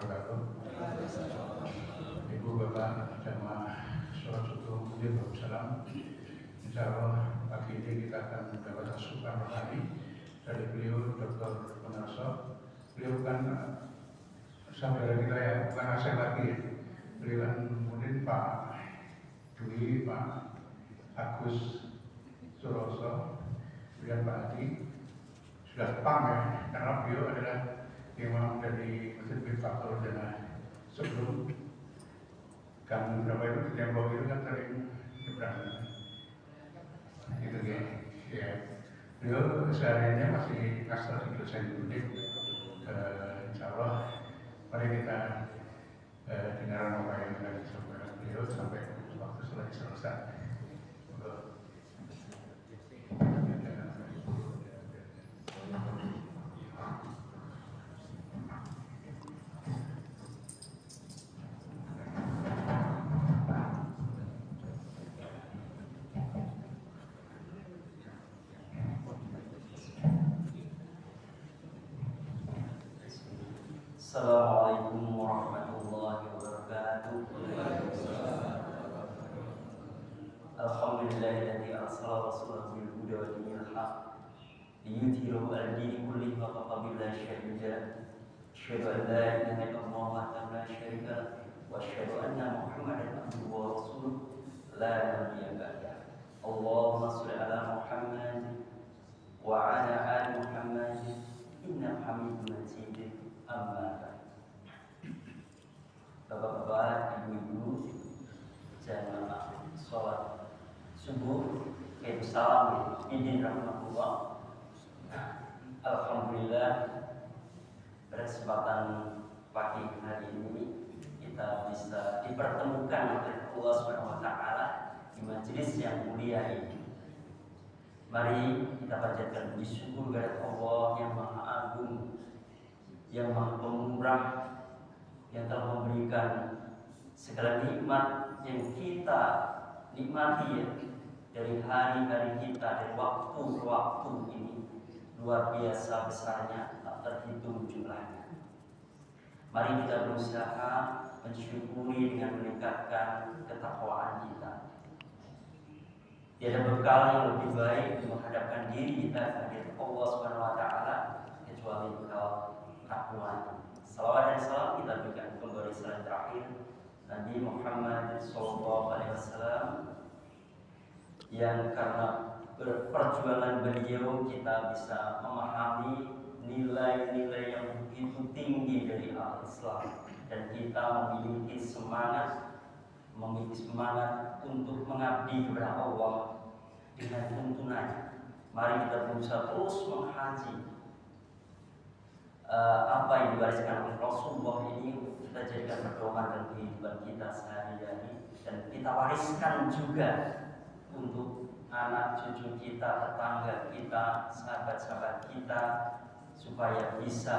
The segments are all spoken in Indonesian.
wabarakatuh. Ibu Bapak jamaah sholat subuh Waalaikumsalam. Insyaallah pagi ini kita akan mendapat asupan rohani dari beliau Dr. Munarso. Beliau kan saudara kita ya, bukan asing lagi. Beliau kan kemudian Pak Dwi, Pak Agus Suroso, kemudian Pak Adi sudah paham ya, karena beliau adalah imam dari Masjid Miftahul Jannah. Sebelum gang berapa itu di tembok itu kan sering nyebrang gitu ya. Beliau sehariannya masih ngasal di dosen Unik. Insyaallah mari kita dengar apa yang akan disampaikan beliau sampai waktu selesai. Assalamualaikum warahmatullahi wabarakatuh. Alhamdulillahilladzi arsala rasulahu bil huda wa dinil haqq liyudhhirahu 'ala dini kullihi wa kafa billahi shahida. Asyhadu an la ilaha illallah wahdahu la syarika lahu wa asyhadu anna Muhammadan abduhu wa rasuluhu la nabiyya ba'dahu. Allahumma shalli 'ala Muhammad wa 'ala ali Muhammad innaka Hamidum Majid. Amma Bapak-bapak, ibu-ibu, jamaah sholat subuh, salam idin rahmatullah. Alhamdulillah, pada kesempatan pagi hari ini kita bisa dipertemukan oleh Allah SWT di majelis yang mulia ini. Mari kita panjatkan puji syukur kepada Allah yang Maha Agung, yang Maha Pemurah, yang telah memberikan segala nikmat yang kita nikmati ya, dari hari-hari kita, dari waktu ke waktu ini luar biasa besarnya, tak terhitung jumlahnya. Mari kita berusaha mensyukuri dengan meningkatkan ketakwaan kita. Tiada bekal yang lebih baik untuk menghadapkan diri kita kepada Allah SWT kecuali bekal takwa. Salawat dan salam kita berikan kembali salam terakhir Nabi Muhammad SAW, yang karena perjuangan beliau kita bisa memahami nilai-nilai yang begitu tinggi dari al-Islam, dan kita memiliki semangat untuk mengabdi kepada Allah dengan tuntunannya. Mari kita berusaha terus menghaji apa yang diwariskan oleh Rasulullah ini, kita jadikan pedoman dalam kehidupan kita sehari-hari, dan kita wariskan juga untuk anak cucu kita, tetangga kita, sahabat-sahabat kita, supaya bisa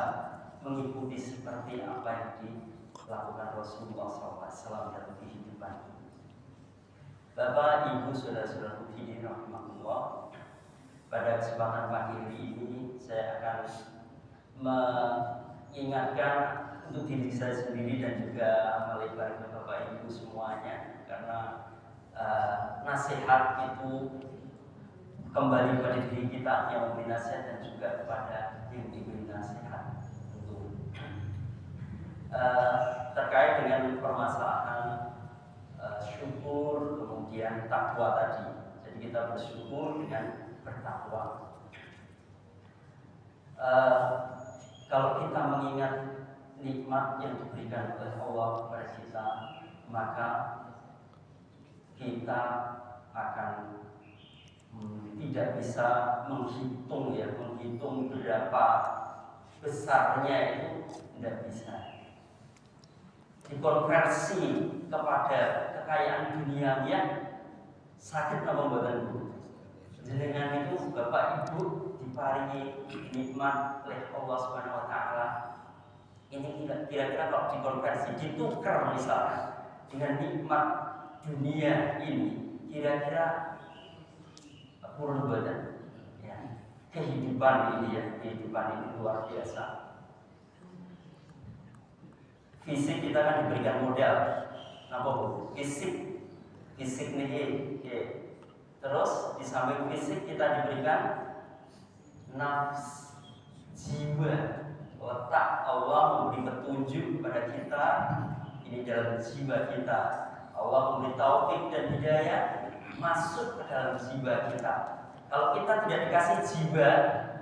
mengikuti seperti apa yang dilakukan Rasulullah SAW dalam kehidupan ini. Bapak, Ibu, saudara-saudara hadirin rahimahullah, pada kesempatan pagi hari ini saya akan mengingatkan untuk diri saya sendiri dan juga melebar ke Bapak Ibu semuanya, karena nasihat itu kembali kepada diri kita yang memberi nasihat dan juga kepada yang diberi nasihat. Terkait dengan permasalahan syukur kemudian takwa tadi. Jadi kita bersyukur dengan bertakwa. Kalau kita mengingat nikmat yang diberikan oleh Allah kepada kita, maka kita akan tidak bisa menghitung berapa besarnya, itu tidak bisa dikonversi kepada kekayaan duniawian. Sakit apa membuatkan jenengan itu Bapak Ibu diparingi nikmat oleh Allah Subhanahu wa taala. Ini kira-kira kalau dikonversi, ditukar misalnya dengan nikmat dunia ini, kira-kira purun badan ya. Kehidupan ini luar biasa. fisik kita kan diberikan modal. Napa Bu? Fisik nih, terus di samping fisik kita diberikan nafs, jiwa. Letak Allah memberi petunjuk kepada kita, ini dalam jiwa kita. Allah memberi taufik dan hidayah masuk ke dalam jiwa kita. Kalau kita tidak dikasih jiwa,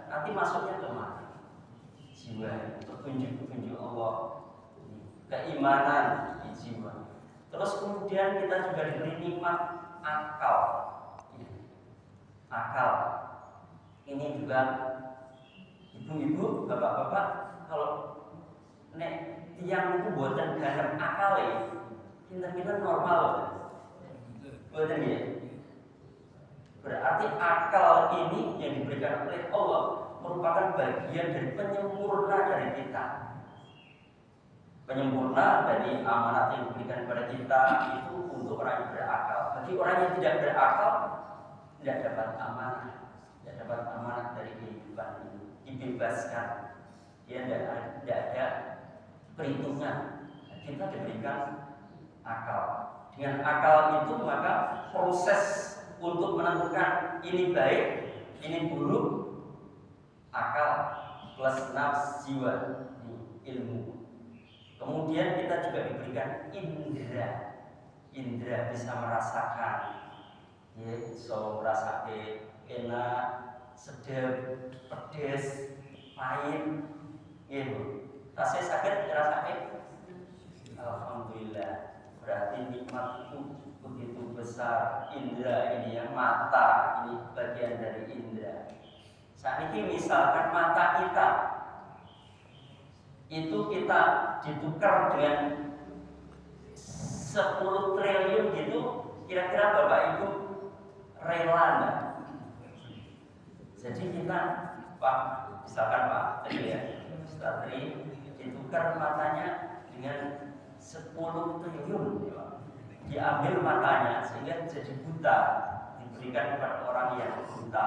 nanti masuknya ke mana? Jiwa, petunjuk Allah, keimanan di jiwa. Terus kemudian kita juga diberi nikmat akal. Akal ini juga ibu-ibu, bapak-bapak, kalau nek tiang itu buatan garam akal ya, pinter-pinter normal, buatan ya. Berarti akal ini yang diberikan oleh Allah merupakan bagian dari penyempurna dari kita. Penyempurna dari amanat yang diberikan kepada kita itu untuk orang yang berakal. Bagi orang yang tidak berakal, tidak dapat amanat dari kehidupan ini, dibebaskan. Dia tidak ada perhitungan. Kita diberikan akal. Dengan akal itu maka proses untuk menentukan ini baik, ini buruk, akal plus nafs, jiwa, ilmu. Kemudian kita juga diberikan indera bisa merasakan, ya, so merasakan enak, sedap, pedes, pahit, gitu. Rasanya sakit, rasakan, alhamdulillah. Berarti nikmat itu begitu besar. Indera ini yang mata, ini bagian dari indera. Saat ini misalkan mata kita itu kita ditukar dengan 10 triliun gitu, kira-kira Bapak Ibu rela enggak? Jadi kita Pak, misalkan Pak Tri ya, Ustaz Tri ditukar matanya dengan 10 triliun, diambil matanya sehingga jadi buta, diberikan kepada orang yang buta,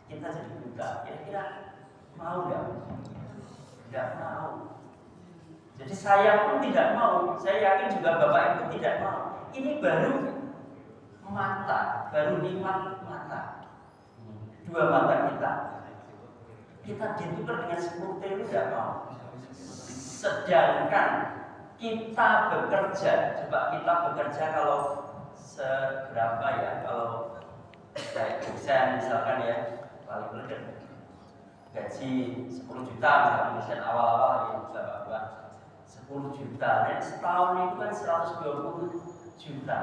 kita jadi buta. Kira-kira mau nggak? Tidak mau. Jadi saya pun tidak mau. Saya yakin juga Bapak Ibu tidak mau. Ini baru mata, baru nikmat mata. 2 mata kita. Kita ditukar dengan 10 triliun tidak mau. Sedangkan kita bekerja, coba kita bekerja kalau seberapa ya? Kalau kayak dosen misalkan ya, paling benar gaji 10 juta misalkan awal-awal ya, Bapak-bapak 10 juta, dan setahun itu kan 120 juta.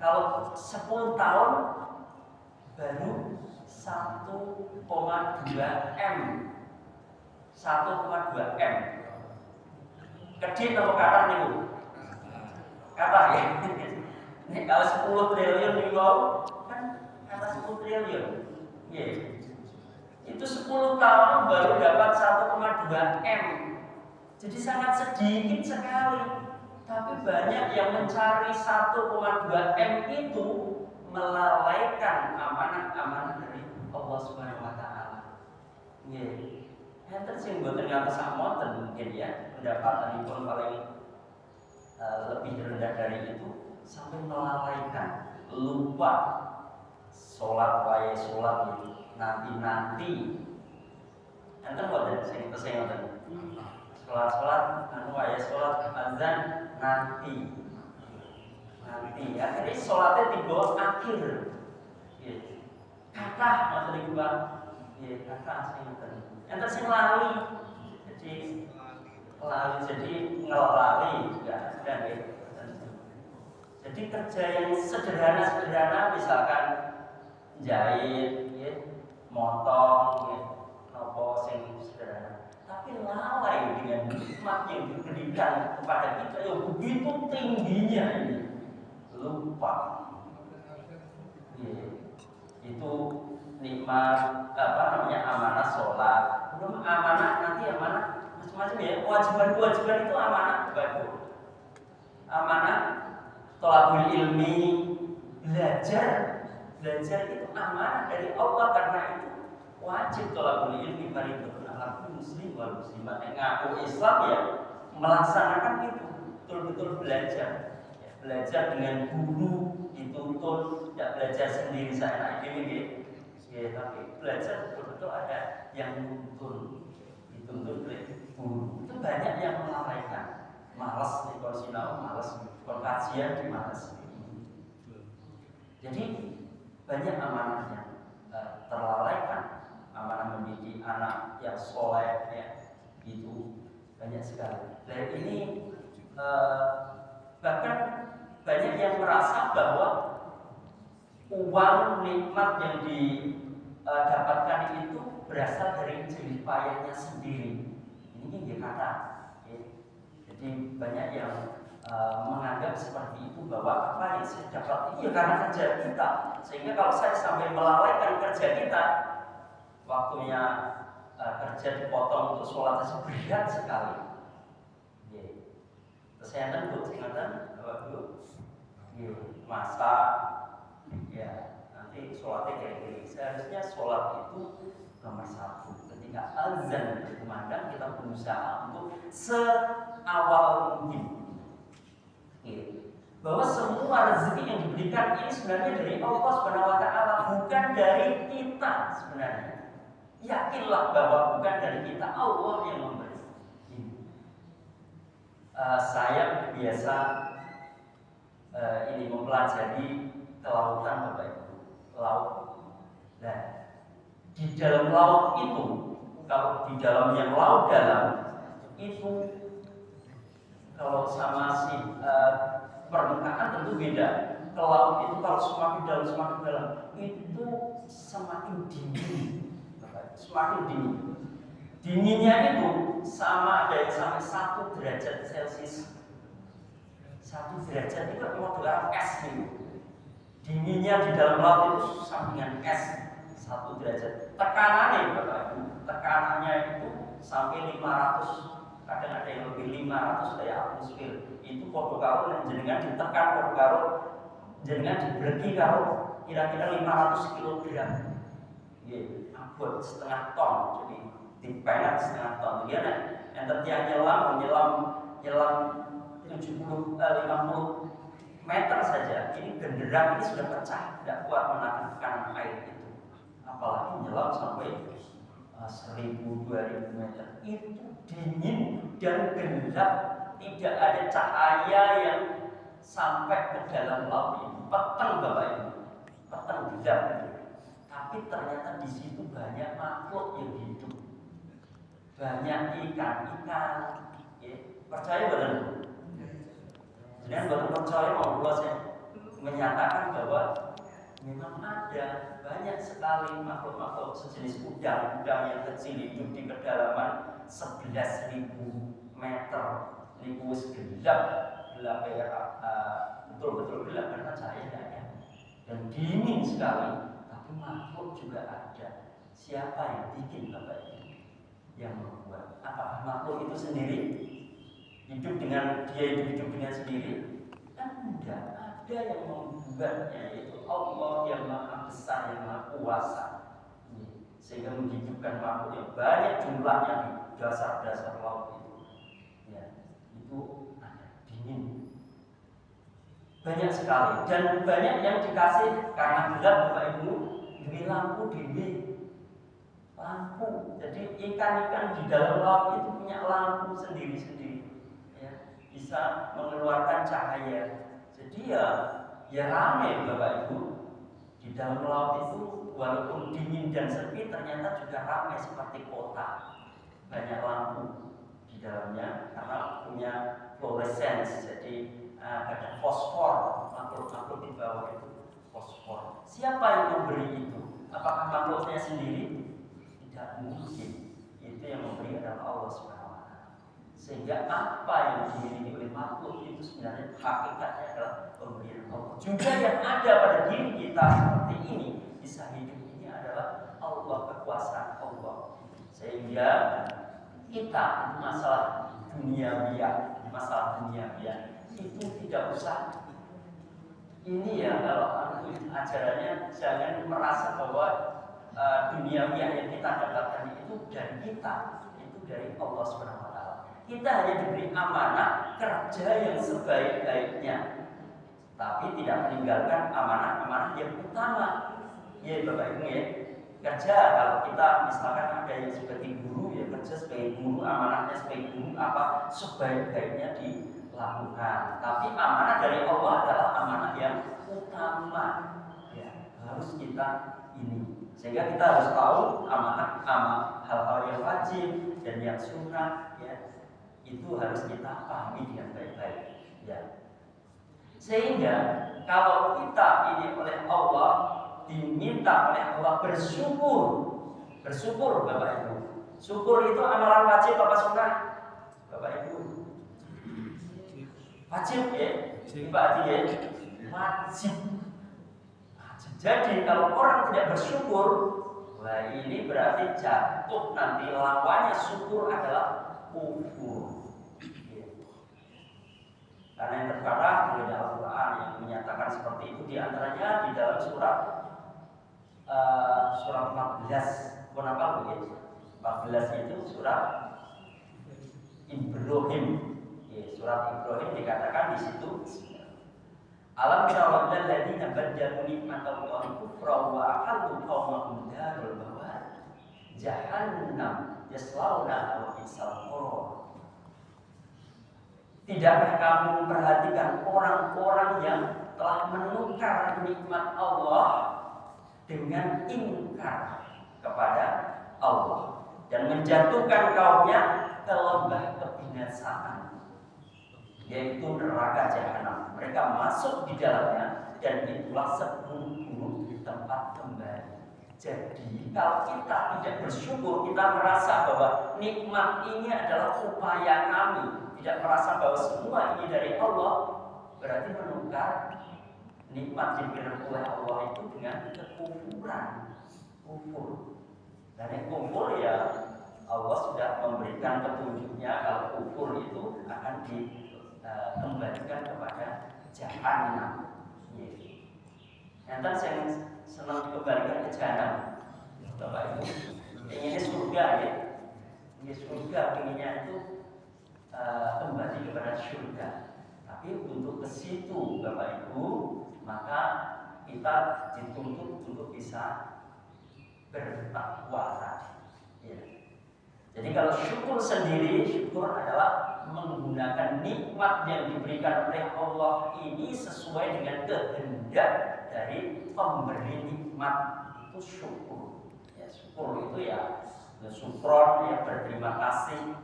Kalau 10 tahun baru 1,2 M. 1,2 M. Kecil atau kata nih Bu? Kata ya. Ini kalau 10 triliun nih kan kata 10 triliun. Yeah. Itu 10 tahun baru dapat 1,2 M. Jadi sangat sedikit sekali. Tapi banyak yang mencari 1,2 M itu melalaikan amanah-amanah dari Allah Subhanahu wa taala. Nggih. Enten sing mboten ngantos samonten mungkin ya, pendapatan itu paling lebih rendah dari itu sampai melalaikan, lupa sholat wae sholat gitu. Nanti enten mboten sing tesih ngoten. Sholat anu wae sholat azan nanti akhirnya sholatnya dibawa akhir. Kata maksud iku Pak. Kata sing ngoten. Enten sing lali. Jadi ngelali juga ada ya. Jadi kerja yang sederhana misalkan jahit, ya, motong, ya, nopo sing sederhana. Tapi lalai dengan nikmat yang diberikan kepada kita yang begitu tingginya ini, lupa. Ya, itu nikmat amanah sholat. Belum amanah nanti amanah macam-macam ya. Kewajiban itu amanah bagus. Amanah thalabul ilmi, belajar itu amanah dari Allah, karena itu wajib thalabul ilmi fardhu ala muslim wal muslimat. Ngaku Islam ya melaksanakan itu. betul-betul belajar, ya, belajar dengan guru dituntun, tidak belajar sendiri saya ini, ya, tapi belajar betul-betul ada yang dituntun oleh guru. Itu banyak yang melalaikan, malas nih kalau sinau, malas kalau kajian di malas. Jadi banyak amanah yang terlalaikan, amanah mendidik anak yang soleh, ya, itu banyak sekali. Dan ini bahkan banyak yang merasa bahwa uang nikmat yang didapatkan itu berasal dari jerih payahnya sendiri. Ini dia kata, ya. Jadi banyak yang menganggap seperti itu, bahwa apa yang saya dapat ini ya karena kerja kita, sehingga kalau saya sampai melalaikan kerja kita, waktunya kerja dipotong untuk sholat saja berat sekali. Kesehatan bu, kesehatan apa bu? Masa ya nanti sholatnya kayak gini. Seharusnya sholat itu nomor satu. Ketika azan berkumandang, kita berusaha untuk seawal mungkin. Bahwa semua rezeki yang diberikan ini sebenarnya dari Allah Subhanahu wa Ta'ala, bukan dari kita sebenarnya. Yakinlah bahwa bukan dari kita, Allah yang memberi. Saya biasa ini mempelajari kelautan Bapak Ibu, laut. Nah, di dalam laut itu, kalau di dalam yang laut dalam itu, kalau sama si permukaan tentu beda. Ke laut itu kalau semakin dalam itu semakin dingin, semakin dingin. Dinginnya itu sama ada yang sampai 1 derajat Celcius. 1 derajat itu mau dalam es gitu. Dinginnya di dalam laut itu sampingan es 1 derajat. Tekanannya Bapak Ibu, tekanannya itu sampai 500, kadang ada yang lebih 500 kayak atmosfer. Itu podo karo jenengan ditekan podo karo jenengan diberki karo kira-kira 500 kg. Nggih, abot setengah ton. Jadi dipelet setengah ton. Dia yang tertiang nyelam 50 meter saja. Ini genderang ini sudah pecah, tidak kuat menahan air itu. Apalagi nyelam sampai 1000-2000 meter. Itu dingin dan gelap, tidak ada cahaya yang sampai ke dalam laut ini. Peteng Bapak Ibu, peteng gelap. Tapi ternyata di situ banyak makhluk yang hidup, banyak ikan-ikan. Ya, percaya benar? Jangan baru percaya mau saya menyatakan bahwa memang ada banyak sekali makhluk-makhluk sejenis udang-udang yang kecil hidup di kedalaman 11.000 meter. Ini gelap ya, betul-betul gelap karena cahayanya dan dingin sekali. Tapi makhluk juga ada. Siapa yang bikin Bapak ini? Yang membuat? Apakah makhluk itu sendiri hidup dengan sendiri? Kan tidak. Ada yang membuatnya, yaitu Allah yang maha besar, yang maha kuasa, sehingga menghidupkan makhluk yang banyak jumlahnya di dasar-dasar laut itu. Ya, itu ada dingin, banyak sekali, dan banyak yang dikasih karena gelap Bapak Ibu, diberi lampu lampu. Jadi ikan-ikan di dalam laut itu punya lampu sendiri-sendiri, ya, bisa mengeluarkan cahaya. Jadi ya ramai Bapak Ibu. Di dalam laut itu walaupun dingin dan sepi, ternyata juga ramai seperti kota. Banyak lampu di dalamnya karena punya fluorescence. Jadi ada fosfor, makhluk-makhluk di bawah itu fosfor. Siapa yang memberi itu? Apakah makhluknya sendiri? Tidak mungkin. Itu yang memberi adalah Allah SWT. Sehingga apa yang dimiliki oleh makhluk itu sebenarnya hakikatnya adalah pemberian Allah. Juga yang ada pada diri kita seperti ini, bisa hidup ini adalah Allah, kekuasaan Allah. Sehingga kita itu masalah duniawiya, itu tidak usah. Ini ya kalau ajarannya jangan merasa bahwa duniawiya yang kita dapatkan itu dari kita, itu dari Allah SWT. Kita hanya diberi amanah kerja yang sebaik-baiknya, tapi tidak meninggalkan amanah-amanah yang utama. Ya Bapak Ibu ya, kerja kalau kita misalkan ada yang sebagai guru ya kerja sebagai guru, amanahnya sebagai guru apa sebaik-baiknya dilakukan. Tapi amanah dari Allah adalah amanah yang utama. Ya, harus kita ini. Sehingga kita harus tahu amanah hal-hal yang wajib dan yang sunnah ya. Itu harus kita pahami dengan baik-baik ya. Sehingga kalau kita ini oleh Allah diminta oleh Allah bersyukur Bapak Ibu. Syukur itu amalan wajib apa sunnah? Bapak Ibu wajib ya, Pak Adi ya, wajib. Jadi kalau orang tidak bersyukur, wah ini berarti jatuh nanti lawannya syukur adalah kufur. Karena yang terkadang di dalam Al-Quran yang menyatakan seperti itu diantaranya di dalam surat 14. Kenapa begitu? 14 itu surat Ibrahim. Ya, surat Ibrahim dikatakan di situ. Alam tara alladziina baddalu ni'matallahi kufran wa ahallu qaumahum darul bawar jahannam yaslaunaha wa bi'sal qarar. Tidakkah kamu memperhatikan orang-orang yang telah menukar nikmat Allah dengan ingkar kepada Allah dan menjatuhkan kaumnya ke lembah kebinasaan, yaitu neraka jahanam. Mereka masuk di dalamnya dan itulah seburuk-buruk tempat kembali. Jadi kalau kita tidak bersyukur, kita merasa bahwa nikmat ini adalah upaya kami, tidak merasa bahwa semua ini dari Allah, berarti menukar nikmat diberikan oleh Allah itu dengan kekufuran, kufur. Dan yang kufur ya Allah sudah memberikan petunjuknya kalau kufur itu akan dikembalikan kepada jahanam. Nanti saya senang dikembalikan ke jahanam, Bapak Ibu. Inginnya surga ya, ini surga inginnya itu kembali kepada surga. Tapi untuk ke situ Bapak Ibu, maka kita dituntut untuk bisa bertakwa tadi. Ya. Jadi kalau syukur sendiri, syukur adalah menggunakan nikmat yang diberikan oleh Allah ini sesuai dengan kehendak dari pemberi nikmat, itu syukur. Ya, syukur itu ya syukron, ya berterima kasih.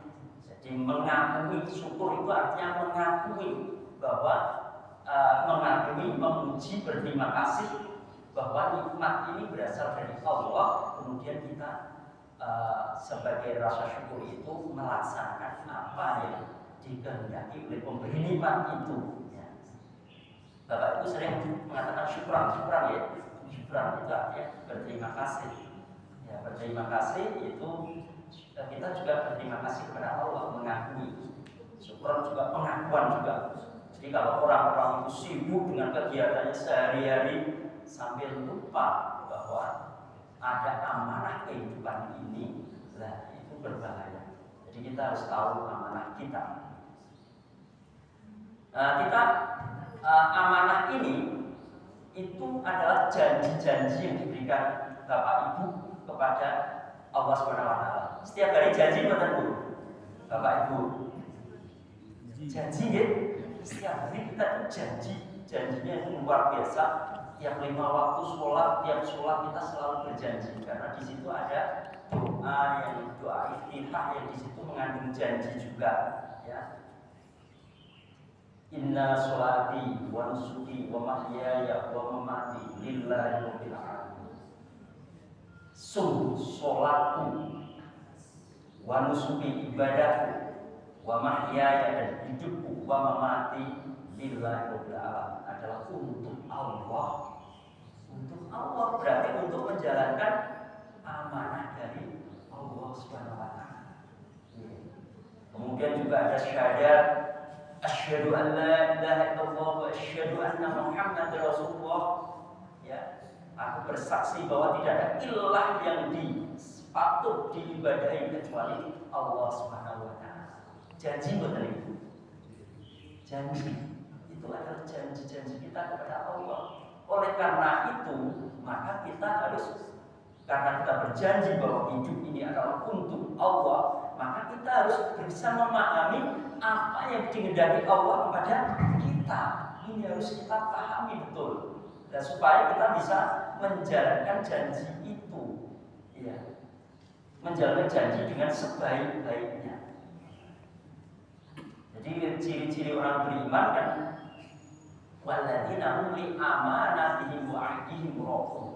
Jadi mengakui, syukur itu artinya mengakui bahwa memuji, berterima kasih bahwa nikmat ini berasal dari Allah. Kemudian kita sebagai rasa syukur itu melaksanakan apa yang dikehendaki oleh pemberi nikmat itu. Ya. Bapak itu sering mengatakan syukran ya. Syukran itu artinya berterima kasih. Ya, berterima kasih itu kita juga berterima kasih kepada Allah, mengakui. Syukran juga pengakuan juga. Jadi kalau orang-orang itu sibuk dengan kegiatannya sehari-hari sambil lupa bahwa ada amanah kehidupan ini, lah itu berbahaya. Jadi kita harus tahu amanah kita. Amanah ini itu adalah janji-janji yang diberikan Bapak Ibu kepada Allah SWT. Setiap hari janji betul, Bapak Ibu. Janji ya. Setiap hari kita itu janjinya itu luar biasa. Tiap 5 waktu sholat, tiap sholat kita selalu berjanji karena di situ ada doa iftitah yang di situ mengandung janji juga. Ya. Inna sholati wa nusuki wa mahyaya wa mamati lillahi rabbil alamin. Sungguh sholatku wa nusuki ibadahku wa mahyaya dan hidupku wa mamati lillahi rabbil alamin adalah untuk Allah. Untuk Allah berarti untuk menjalankan amanah dari Allah Subhanahu wa taala. Kemudian juga ada syahadat asyhadu an la ilaha illallah wa asyhadu anna Muhammadar Rasulullah. Ya, aku bersaksi bahwa tidak ada ilah yang patut diibadahi kecuali Allah Subhanahu wa taala. Janji betul itu. Janji itu adalah janji-janji kita kepada Allah. Oleh karena itu, maka kita harus, karena kita berjanji bahwa hidup ini adalah untuk Allah, maka kita harus bisa memahami apa yang dikehendaki Allah kepada kita. Ini harus kita pahami betul, dan supaya kita bisa menjalankan janji itu, ya, menjalankan janji dengan sebaik-baiknya. Jadi ciri-ciri orang beriman kan, walladzina hum li amanatihim wa 'ahdihim ra'un,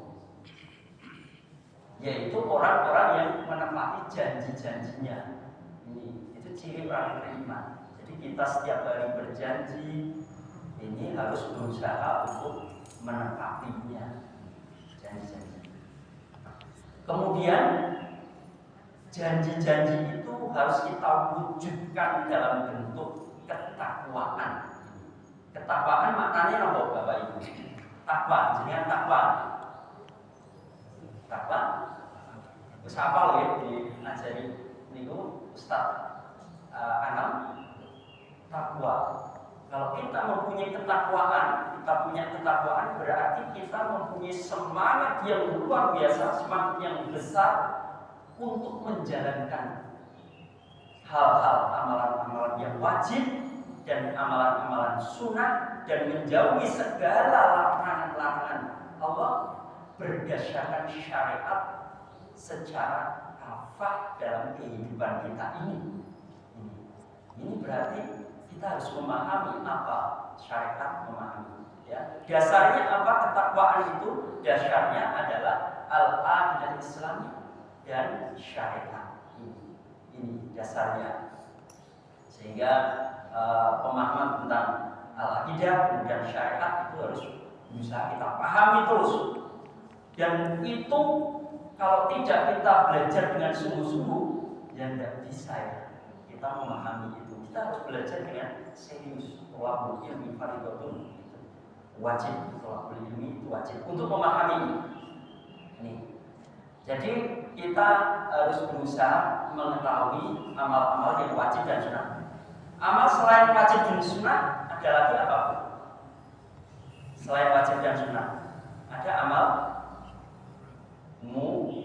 yaitu orang-orang yang menepati janji-janjinya. Itu ciri orang beriman. Jadi kita setiap hari berjanji, ini harus berusaha untuk menepatinya, janji-janji. Kemudian janji-janji itu harus kita wujudkan dalam bentuk ketakwaan. Ketakwaan maknanya apa Bapak Ibu? Takwa, jenengan takwa. Takwa. Wis hafal ya diajari niku Ustaz Anam. Takwa. Kalau kita mempunyai ketakwaan, berarti kita mempunyai semangat yang luar biasa, semangat yang besar untuk menjalankan hal-hal amalan-amalan yang wajib dan amalan-amalan sunnah, dan menjauhi segala larangan-larangan Allah berdasarkan syariat secara kafah dalam kehidupan kita ini. Ini berarti kita harus memahami apa syariat, memahami. Ya. Dasarnya apa ketakwaan itu? Dasarnya adalah al-aqidah Islamiyah dan syariat. Ini dasarnya. Sehingga pemahaman tentang al-aqidah dan syariat itu harus bisa kita pahami terus. Dan itu kalau tidak kita belajar dengan sungguh-sungguh, ya tidak bisa ya kita memahami itu. Kita harus belajar dengan serius. Thalabul ilmi fardhatun, wajib. Thalabul ilmi itu wajib untuk memahami ini. Jadi kita harus berusaha mengetahui amal-amal yang wajib dan sunnah. Amal selain wajib dan sunnah ada lagi apa? Selain wajib dan sunnah ada amal mubah.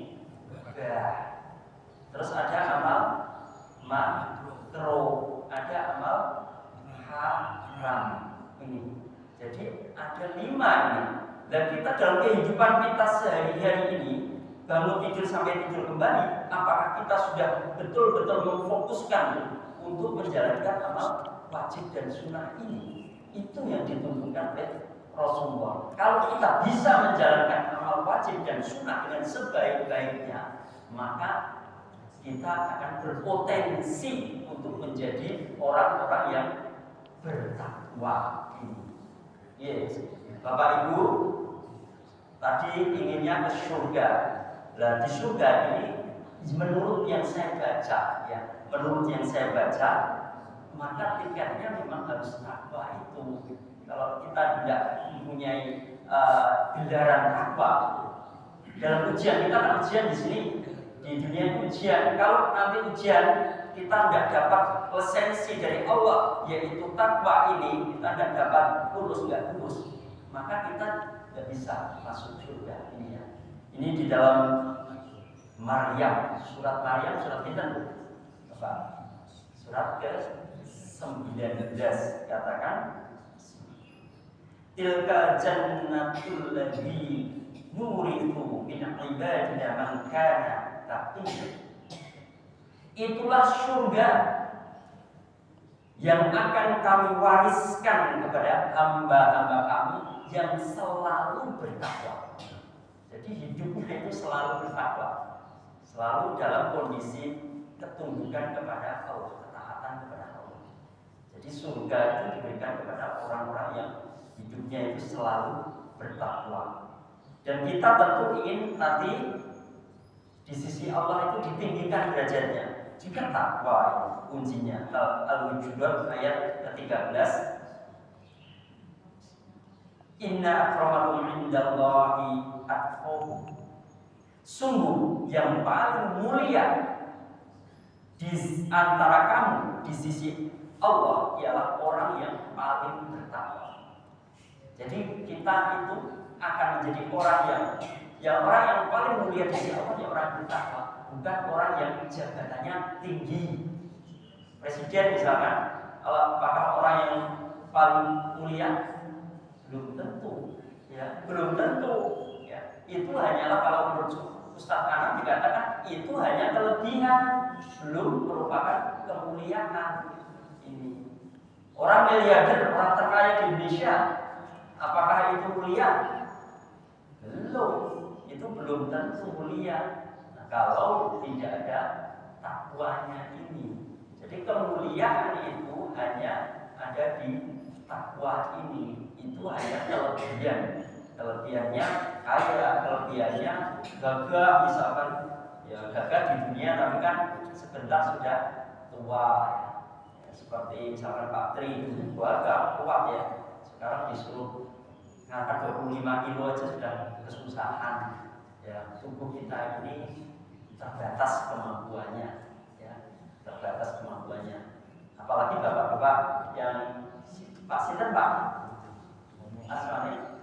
Terus ada amal makruh, ada amal haram. Ini. Jadi ada 5 ini. Dan kita dalam kehidupan kita sehari-hari ini, bangun tidur sampai tidur kembali, apakah kita sudah betul-betul memfokuskan untuk menjalankan amal wajib dan sunnah ini? Itu yang dituntutkan oleh Rasulullah. Kalau kita bisa menjalankan amal wajib dan sunnah dengan sebaik-baiknya, maka kita akan berpotensi untuk menjadi orang-orang yang bertakwa ini. Yes. Bapak Ibu, tadi inginnya ke surga. Nah, di surga ini menurut yang saya baca, ya, maka tiketnya memang harus takwa itu. Kalau kita tidak mempunyai gelaran takwa, dalam ujian kita kan ujian di sini di dunia ujian. Kalau nanti ujian kita tidak dapat lisensi dari Allah, yaitu takwa ini, kita tidak dapat lulus, maka kita tidak bisa masuk surga ini ya. Ini di dalam Maryam, surat Maryam, surat kita apa? Surat ke-19 katakan, tilka jannatul ladzi nurithu min ibadina man kana taqiyya. Itulah surga yang akan kami wariskan kepada hamba-hamba kami yang selalu bertakwa. Jadi hidupnya itu selalu bertakwa, selalu dalam kondisi ketundukan kepada Allah, ketaatan kepada Allah. Jadi surga itu diberikan kepada orang-orang yang hidupnya itu selalu bertakwa. Dan kita tentu ingin nanti di sisi Allah itu ditinggikan derajatnya. Jika takwa kuncinya. Al-Hujurat ayat ke-13. Inna akramakum indallahi atqakum. Sungguh yang paling mulia di antara kamu di sisi Allah ialah orang yang paling bertakwa. Jadi kita itu akan menjadi orang yang paling mulia di sisi Allah, yang orang bertakwa, bukan orang yang jabatannya tinggi. Presiden misalkan, apakah orang yang paling mulia? Belum tentu, ya, belum tentu. Ya. Itu hanyalah kalau menurut Ustaz Anam dikatakan itu hanya kelebihan, belum merupakan kemuliaan. Ini orang miliarder, orang terkaya di Indonesia, apakah itu mulia? Belum, itu belum tentu mulia. Nah, kalau tidak ada takwanya ini. Jadi kemuliaan itu hanya ada di takwa ini. Itu hanya kelebihan. Kelebihannya kaya, kelebihannya gagah, misalkan ya gagah di dunia tapi kan sebentar sudah tua ya, seperti misalkan Pak Tri itu agak kuat ya, sekarang disuruh ngangkat 25 kilo aja sudah kesusahan ya. Tubuh kita ini terbatas kemampuannya ya, terbatas kemampuannya, apalagi bapak-bapak yang Pak Sinten Pak asmane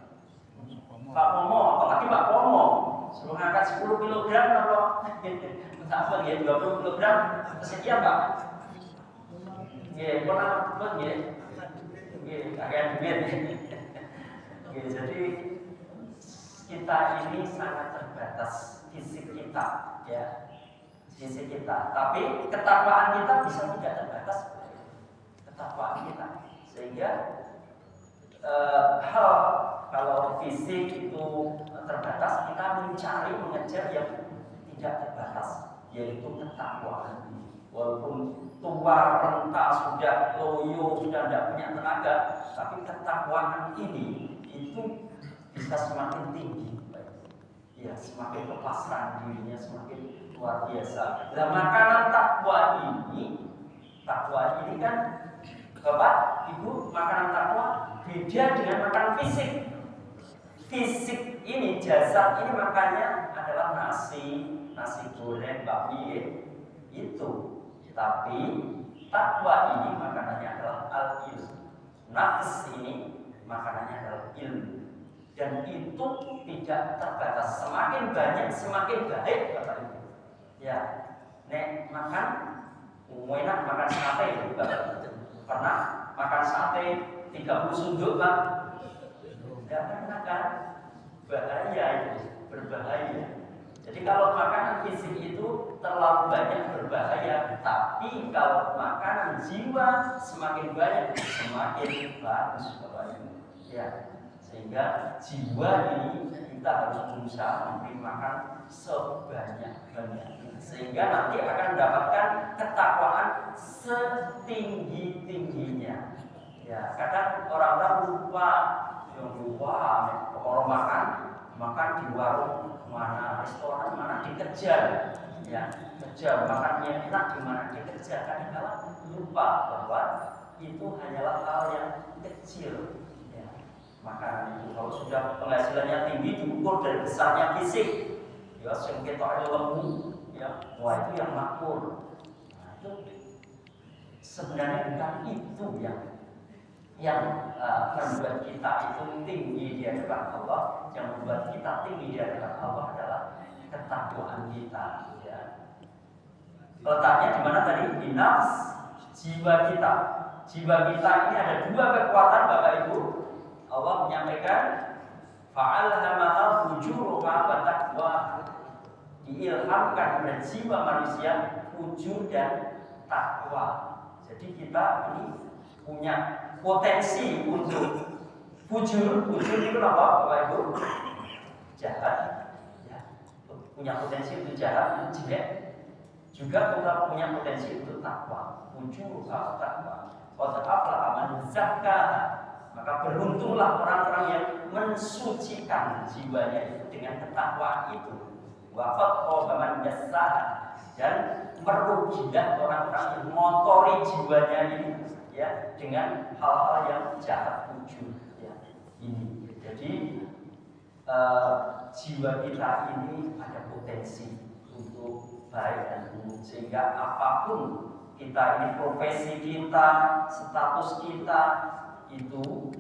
Pak Pomo, apalagi Pak Pomo suruh ngangkat 10 kg atau apa ya, 20 kg sekian Pak. Nggih, pernah buat nggih. Nggih, kakean duit. Nggih, jadi kita ini sangat terbatas fisik kita, ya. Fisik kita, tapi ketakwaan kita bisa tidak terbatas. Ketakwaan kita, sehingga kalau fisik itu terbatas, kita mencari, mengejar yang tidak terbatas, yaitu ketakwaan. Walaupun tua, renta, sudah loyo, sudah tidak punya tenaga, tapi ketakwaan ini itu bisa semakin tinggi, ya, semakin kepasrahan dirinya semakin luar biasa. Nah, makanan takwa ini kan Bapak, Ibu, makanan takwa beda dengan makanan fisik. Fisik ini, jasad ini makannya adalah nasi goreng, bakmi itu. Tapi takwa ini makanannya adalah al-ilm. Nafs ini makanannya adalah ilmu. Dan itu tidak terbatas. Semakin banyak, semakin baik, Bapak Ibu. Ya, nek makan, enak makan sate, Bapak. Pernah makan sate 30 sunduk, Pak? Tidak pernah kan? Bahaya itu, berbahaya. Jadi kalau makanan fisik itu terlalu banyak berbahaya, tapi kalau makanan jiwa semakin banyak semakin bagus, Bapak Ibu. Ya, sehingga jiwa ini kita harus berusaha memberi makan sebanyak-banyaknya, sehingga nanti akan mendapatkan ketakwaan setinggi-tingginya. Ya, kadang orang-orang lupa, orang makan di warung mana, restoran mana, dikejar, ya, kejar makannya enak di mana, dikejar. Kadang-kadang lupa bahwa itu hanyalah hal yang kecil, ya. Makanan itu kalau sudah penghasilannya tinggi diukur dari besarnya fisik, ya, sengketa lemu, ya, wah itu yang makmur. Nah, itu sebenarnya bukan itu yang membuat kita itu tinggi di hadapan Allah. Yang membuat kita tinggi di hadapan Allah adalah ketakwaan kita, ya. Letaknya di mana tadi? Di nafs, jiwa kita. Jiwa kita ini ada dua kekuatan, Bapak Ibu. Allah menyampaikan fa'alhamaha fujuraha wa taqwa. Diilhamkan pada jiwa manusia fujur dan takwa. Jadi kita ini punya potensi untuk fujur itu apa, Bapak Ibu? Jahat, ya. Punya potensi untuk jahat, jelek. Juga kita punya potensi untuk takwa, fujur atau takwa. Qad aflaha man zakkaha. Maka beruntunglah orang-orang yang mensucikan jiwanya itu dengan ketakwaan itu. Wa khaba man dassaha. Dan merugilah orang-orang yang mengotori jiwanya ini, ya, dengan hal-hal yang jahat, fujur, ya. Ini jadi jiwa kita ini ada potensi untuk baik dan buruk, sehingga apapun kita ini, profesi kita, status kita itu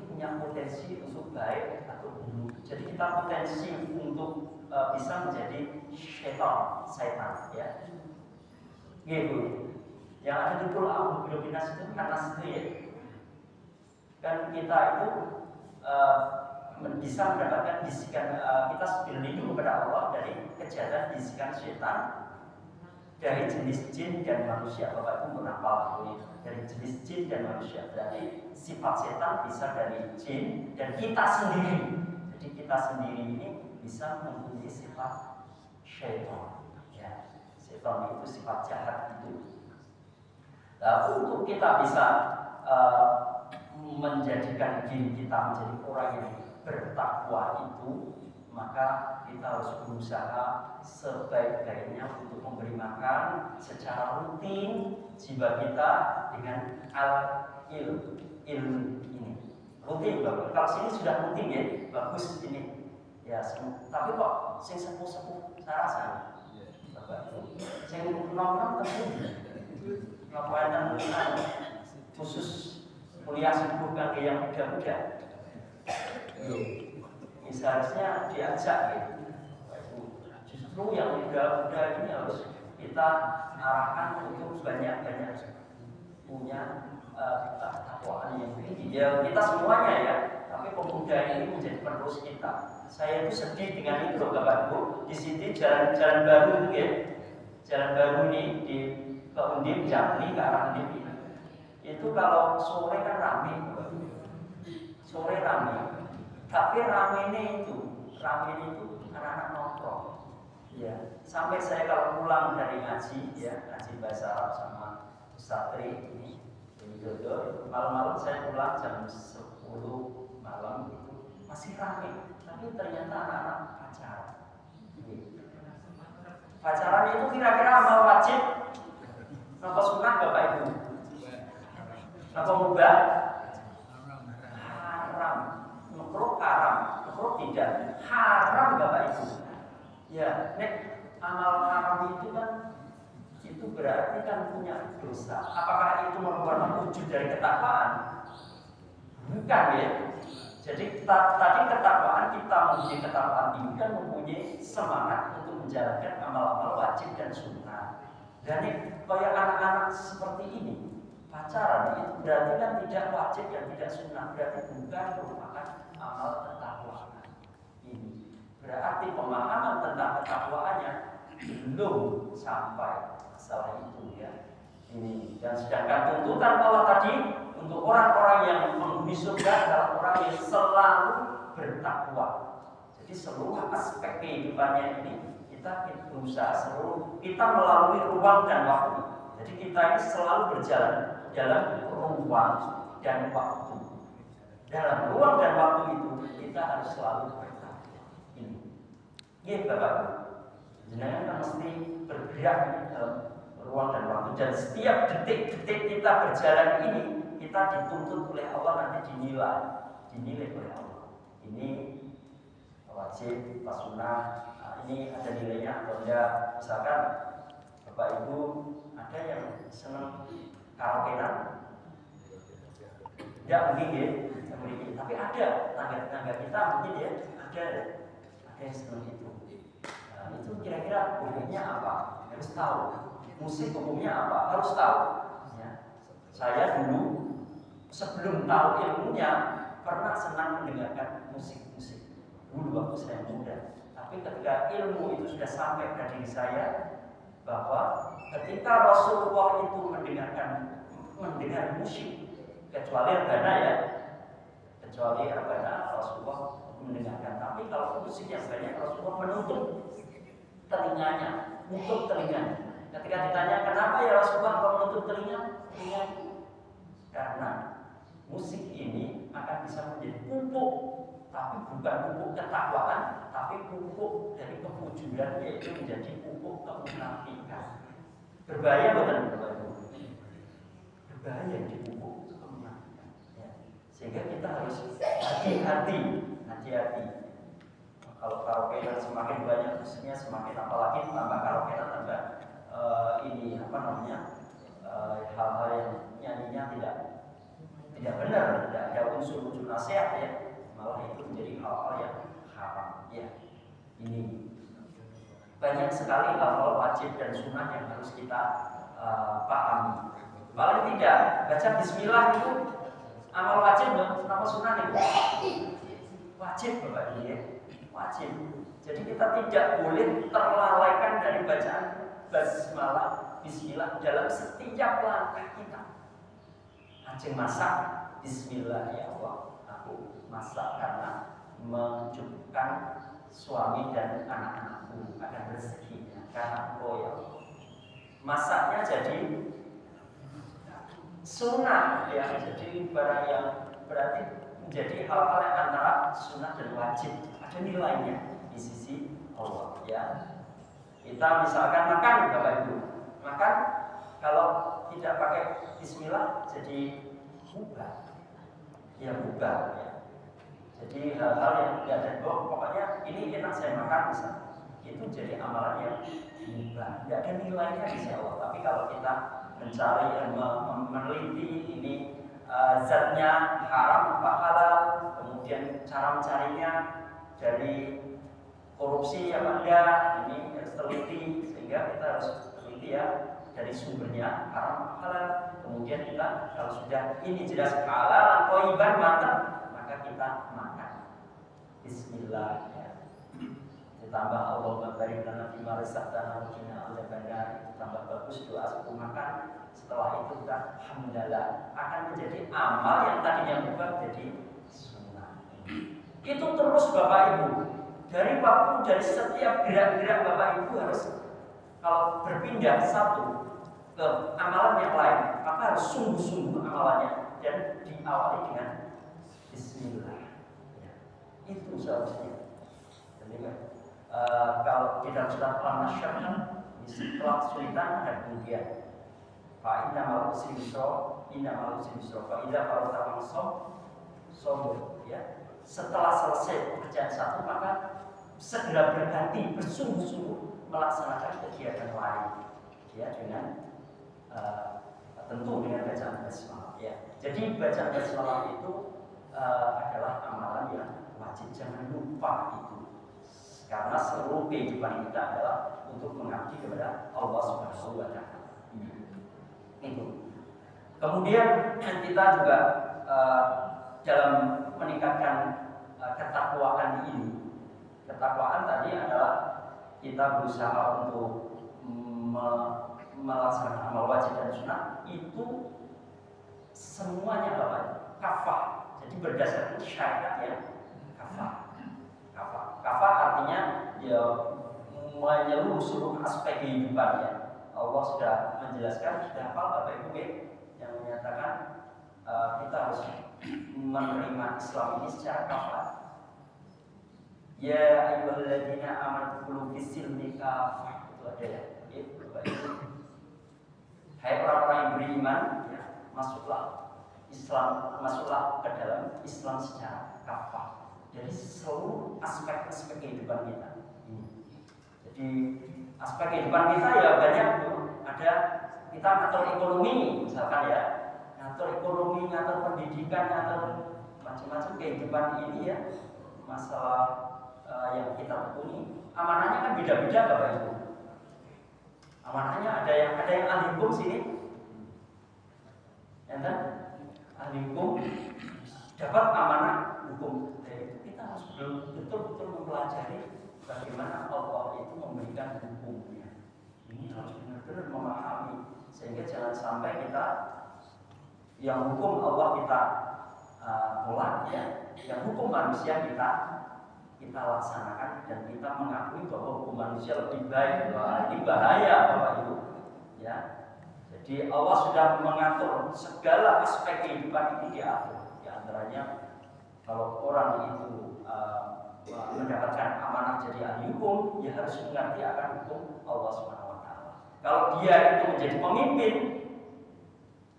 punya potensi untuk baik atau buruk. Jadi kita potensi untuk bisa menjadi setan ya. Gitu. Yang ada di pulau Filipinas itu panas itu ya. Kan kita itu bisa mendapatkan bisikan, kita berlindung kepada Allah dari kejahatan bisikan setan dari jenis jin dan manusia. Bapak Ibu menapal ini dari jenis jin dan manusia. Berarti sifat setan bisa dari jin dan kita sendiri. Jadi kita sendiri ini bisa mempunyai sifat syaitan. Ya, setan itu sifat jahat itu. Nah, untuk kita bisa menjadikan diri kita menjadi orang yang bertakwa itu, maka kita harus berusaha sebaik-baiknya untuk memberi makan secara rutin jiwa kita dengan ilmu ini. Rutin bagus. Kalau sini sudah rutin ya, bagus ini. Ya, tapi kok sing sepuh-sepuh saya rasa, Bapak Ibu, sing nom-nom tentu ngapain khusus kuliah subuh kaki yang muda-muda. Seharusnya diajak gitu. Justru yang muda-muda ini harus kita arahkan untuk banyak-banyak punya ketakwaan yang tinggi. Ya kita semuanya ya, tapi pemuda ini menjadi penerus kita. Saya itu sedih dengan itu loh Bapak Ibu. Di sini jalan baru itu ya, jalan baru ini di ke Undip, Jambi, ke arah Undip ini. Itu kalau sore kan rame, sore rame. Tapi ramenya itu anak-anak nongkrong. Ya, sampai saya kalau pulang dari ngaji, ya ngaji bahasa Arab sama Ustadz ini Dodo, malam-malam saya pulang jam 10 malam itu masih rame. Tapi ternyata anak-anak pacaran. Pacaran itu kira-kira amal wajib, apa sunnah Bapak Ibu? Apa mubah? Haram. Makruh haram, makruh tidak. Haram Bapak Ibu. Ya, nek amal haram itu kan itu berarti kan punya dosa. Apakah itu merupakan wujud dari ketakwaan? Bukan ya. Jadi tadi ketakwaan, kita mempunyai ketakwaan ini kan mempunyai semangat untuk menjalankan amal-amal wajib dan sunnah. Dan kayak anak-anak seperti ini pacaran itu berarti kan tidak wajib dan tidak sunnah, berarti bukan merupakan amal ketakwaan. Ini berarti pemahaman tentang ketakwaannya belum sampai masalah itu ya. Ini dan sedangkan tuntutan Allah tadi untuk orang-orang yang menghuni surga adalah orang yang selalu bertakwa. Jadi seluruh aspek kehidupannya ini kita berusaha seluruh kita melalui ruang dan waktu. Jadi kita ini selalu berjalan dalam ruang dan waktu. Dalam ruang dan waktu itu kita harus selalu bertakwa. Ini Bapak Ibu. Jenengan kan mesti bergerak dalam ruang dan waktu, dan setiap detik-detik kita berjalan ini kita dituntut oleh Allah, nanti dinilai oleh Allah. Ini wajib, sunnah, ini ada nilainya atau enggak. Misalkan Bapak Ibu ada yang senang karaokean, enggak mungkin ya, tapi ada tangga-tangga kita mungkin ya, ada yang senang itu. Nah, itu kira-kira hukumnya apa? Harus tahu. Musik hukumnya apa? Harus tahu. Ya. Saya dulu sebelum tahu ilmunya pernah senang mendengarkan musik-musik. Dulu waktu saya muda. Tapi ketika ilmu itu sudah sampai pada diri saya, bahwa ketika Rasulullah itu mendengar musik, kecuali Rebana ya, kecuali Rebana Rasulullah mendengarkan. Tapi kalau musik yang banyak Rasulullah menutup telinganya. Ketika ditanya kenapa ya Rasulullah kok menutup telinga? Karena musik ini akan bisa menjadi pupuk, tapi bukan pupuk ketakwaan, tapi pupuk dari kefujuran, yaitu menjadi pupuk kemunafikan. Berbahaya bukan? Berbahaya di pupuk kemunafikan. Ya. Sehingga kita harus hati-hati. Kalau karaoke yang semakin banyak musiknya semakin, apalagi tambah karaoke tambah ini apa namanya hal-hal yang nyanyinya tidak benar, tidak ada unsur-unsur nasihat ya, malah itu menjadi hal-hal yang haram ya. Ini banyak sekali hal-hal wajib dan sunnah yang harus kita pahami. Paling tidak baca Bismillah itu amal wajib loh, kenapa sunnah nih? Wajib Bapak Ibu ya, wajib. Jadi kita tidak boleh terlalaikan dari bacaan Bismillah dalam setiap langkah kita. Ajeng masak, Bismillah ya Allah, aku masak karena mencukupkan suami dan anak-anakku akan rezekinya karena Engkau ya Allah. Masaknya jadi sunnah ya, jadi barang yang berarti menjadi hal-hal yang antara sunnah dan wajib, ada nilainya di sisi Allah ya. Kita misalkan makan Bapak Ibu, makan kalau tidak pakai Bismillah jadi mubah ya, mubah ya. Jadi hal-hal yang tidak ada pokoknya ini enak saya makan misalnya, itu jadi amalan yang mubah, tidak ada nilainya di sisi Allah. Tapi kalau kita mencari meneliti ini zatnya haram apa halal, kemudian cara mencarinya dari korupsi apa enggak, ini harus teliti, sehingga kita harus teliti ya dari sumbernya haram halal. Kemudian kita kalau sudah ini jelas halal atau iban mantap, maka kita makan Bismillah ya. Ditambah Allahumma barik lana fima razaqtana wa qina adzabannar, tambah bagus doa sebelum makan. Setelah itu kita alhamdulillah akan menjadi amal yang tadinya bukan jadi sunnah. Itu terus Bapak Ibu, dari waktu dari setiap gerak-gerak Bapak Ibu harus kalau berpindah satu ke amalan yang lain, maka harus sungguh-sungguh amalannya dan diawali dengan Bismillah ya. Itu seharusnya. Jadi kalau kita sudah pernah syarhan setelah kesulitan ada kemudian fa inna ma'al usri yusra, inna ma'al usri yusra, fa idza faragta fansab ya. Setelah selesai pekerjaan satu maka segera berganti bersungguh-sungguh melaksanakan kegiatan lain ya, dengan tentu dengan bacaan basmalah ya. Jadi bacaan basmalah itu adalah amalan yang wajib, jangan lupa itu, karena seluruh kehidupan kita adalah untuk mengabdi kepada Allah Subhanahu wa Ta'ala. Itu. Kemudian kita juga dalam meningkatkan ketakwaan ini, ketakwaan tadi adalah kita berusaha untuk melaksanakan amal wajib dan sunnah, itu semuanya apa? Kafah. Jadi berdasarkan syariat yang kafah. Kafah artinya ya menyeluruh seluruh aspek kehidupan ya. Allah sudah menjelaskan, sudah hafal Bapak Ibu yang menyatakan kita harus menerima Islam ini secara kafah. Ya ayyuhalladzina amanu khulu fis-silmi kafah, itu ada ya. Bapak Ibu, hai orang-orang yang beriman ya, masuklah Islam, masuklah ke dalam Islam secara kafah dari seluruh aspek-aspek kehidupan kita ini. Jadi aspek kehidupan kita ya banyak tuh, ada kita ngatur ekonomi misalkan ya, ngatur ekonomi, ngatur pendidikan, ngatur macam-macam kehidupan ini ya, masalah yang kita tekuni. Amanahnya kan beda-beda Bapak Ibu. Amanahnya ada yang ahli hukum sini, ya kan? Ahli hukum dapat amanah hukum. Kita harus betul-betul mempelajari bagaimana Allah itu memberikan hukumnya. Ini harus benar-benar memahami, sehingga jangan sampai kita yang hukum Allah kita tolak ya, yang hukum manusia kita laksanakan, dan kita mengakui bahwa hukum manusia lebih baik. Wah, ini bahaya Bapak Ibu ya. Jadi Allah sudah mengatur segala aspek kehidupan ini, diatur. Di antaranya kalau orang itu mendapatkan amanah jadi ahli hukum, ya harus mengerti akan hukum Allah Subhanahu wa Ta'ala. Kalau dia itu menjadi pemimpin,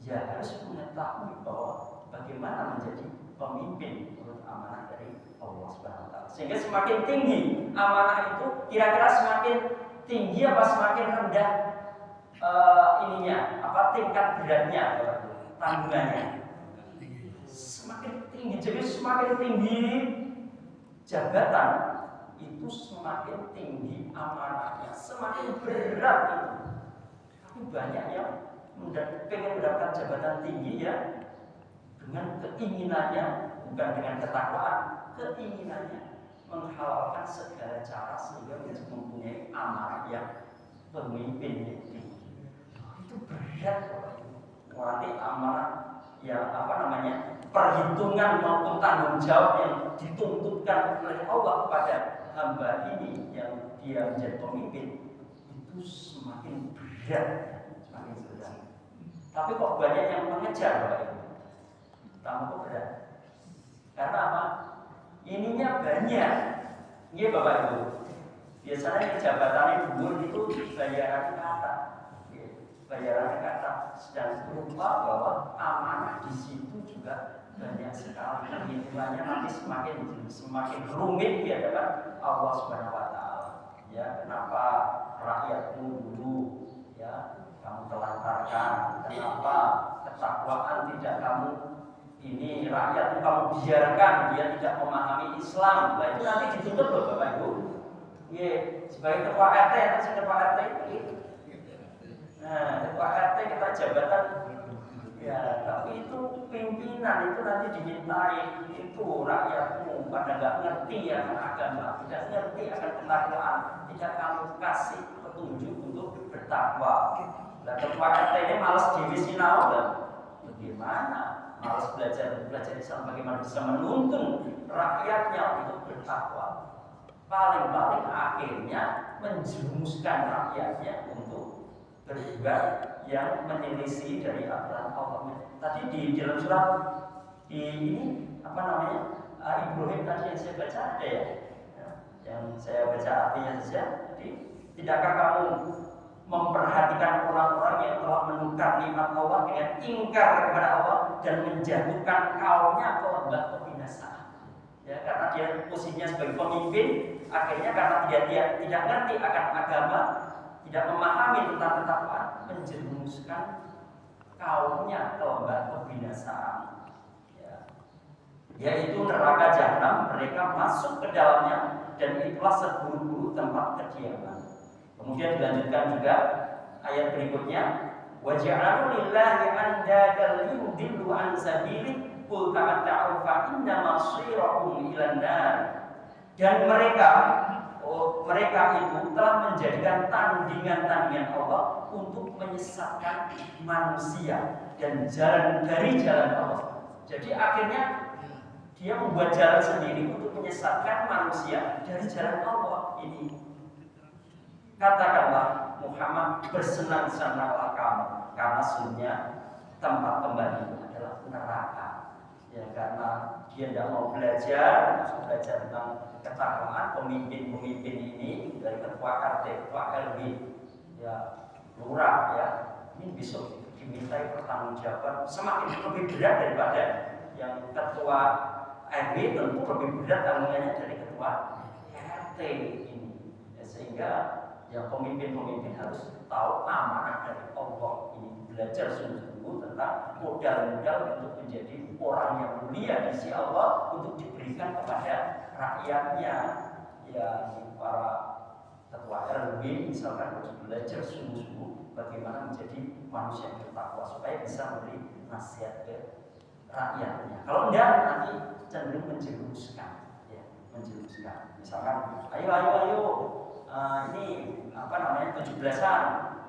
ya harus mengetahui bahwa bagaimana menjadi pemimpin menurut amanah dari Allah Subhanahu wa taala. Sehingga semakin tinggi amanah itu, kira-kira semakin tinggi apa semakin rendah tingkat beratnya, tanggungannya. Semakin tinggi, jadi semakin tinggi jabatan itu semakin tinggi amanahnya, semakin berat itu. Tapi banyak yang pengen mendapatkan jabatan tinggi ya dengan keinginannya, bukan dengan ketakwaan, keinginannya menghalalkan segala cara sehingga mempunyai amanah yang pemimpin yang tinggi. Itu berat, nanti amanah yang perhitungan maupun tanggung jawab yang dituntutkan oleh Allah kepada hamba ini yang dia menjadi pemimpin itu semakin berat, semakin berat. Tapi kok banyak yang mengejar Bapak Ibu? Tamu berat. Karena apa? Ininya banyak. Iya Bapak Ibu. Biasanya jabatannya dulu itu bayaran kata. Bayaran kata. Sedang lupa bahwa amanah di situ juga banyak sekali. Hitungannya nanti semakin rumit di hadapan Allah Subhanahu wa taala. Ya, kenapa rakyatmu dulu ya kamu telantarkan? Kenapa ketakwaan tidak kamu ini rakyatmu kamu biarkan dia tidak memahami Islam? Nah itu nanti dituntut loh Bapak Ibu. Sebagai ketua RT atau ketua RT itu. Nah, ketua RT kita jabatan ya, tapi itu pimpinan itu nanti dimintai itu rakyatmu pada nggak ngerti akan agama, tidak ngerti akan ketakwaan, tidak kamu kasih petunjuk untuk bertakwa. Nah, ketua RT ini malas dewi sinau dan bagaimana? Malas belajar Islam, bagaimana bisa menuntun rakyatnya untuk bertakwa? Paling-paling akhirnya menjerumuskan rakyatnya untuk berbuat yang menyelisih dari aturan Allah. Tadi di dalam surat Ibrahim tadi yang saya baca ada ya, yang saya baca artinya saja. Jadi tidakkah kamu memperhatikan orang-orang yang telah menukar nikmat Allah dengan ingkar kepada Allah dan menjatuhkan kaumnya ke lembah kebinasaan? Ya, karena dia posisinya sebagai pemimpin, akhirnya karena dia tidak ngerti akan agama, tidak memahami tentang ketakwaan, menjerumuskan kaumnya ke lembah kebinasaan. Ya. Yaitu neraka jahanam, mereka masuk ke dalamnya dan itulah seburuk-buruk tempat kediaman. Kemudian dilanjutkan juga ayat berikutnya, wa ja'alu lillahi andadan liyudillu an sabilihi qul ta'ata'u fa inna masirahum ilan nar. Dan mereka itu telah menjadikan tandingan-tandingan Allah untuk menyesatkan manusia dan jalan dari jalan Allah. Jadi akhirnya dia membuat jalan sendiri untuk menyesatkan manusia dari jalan Allah ini. Katakanlah Muhammad, bersenang-senanglah kamu karena sesungguhnya tempat kembali adalah neraka. Ya, karena dia tidak mau belajar tentang ketakwaan. Pemimpin-pemimpin ini dari ketua RT, ketua RW, ya lurah, ya ini besok dimintai pertanggungjawaban semakin lebih berat daripada yang ketua RW, tentu lebih berat tanggungannya dari ketua RT ini. Ya, sehingga yang pemimpin-pemimpin harus tahu amanah dari Allah ini, belajar sungguh-sungguh tentang modal-modal untuk menjadi orang yang mulia di sisi Allah untuk diberikan kepada rakyatnya. Ya, para ketua RW misalkan harus belajar sungguh-sungguh bagaimana menjadi manusia yang bertakwa supaya bisa memberi nasihat ke rakyatnya. Kalau enggak nanti cenderung menjerumuskan, ya, menjerumuskan. Misalkan, ayo. Ini 17-an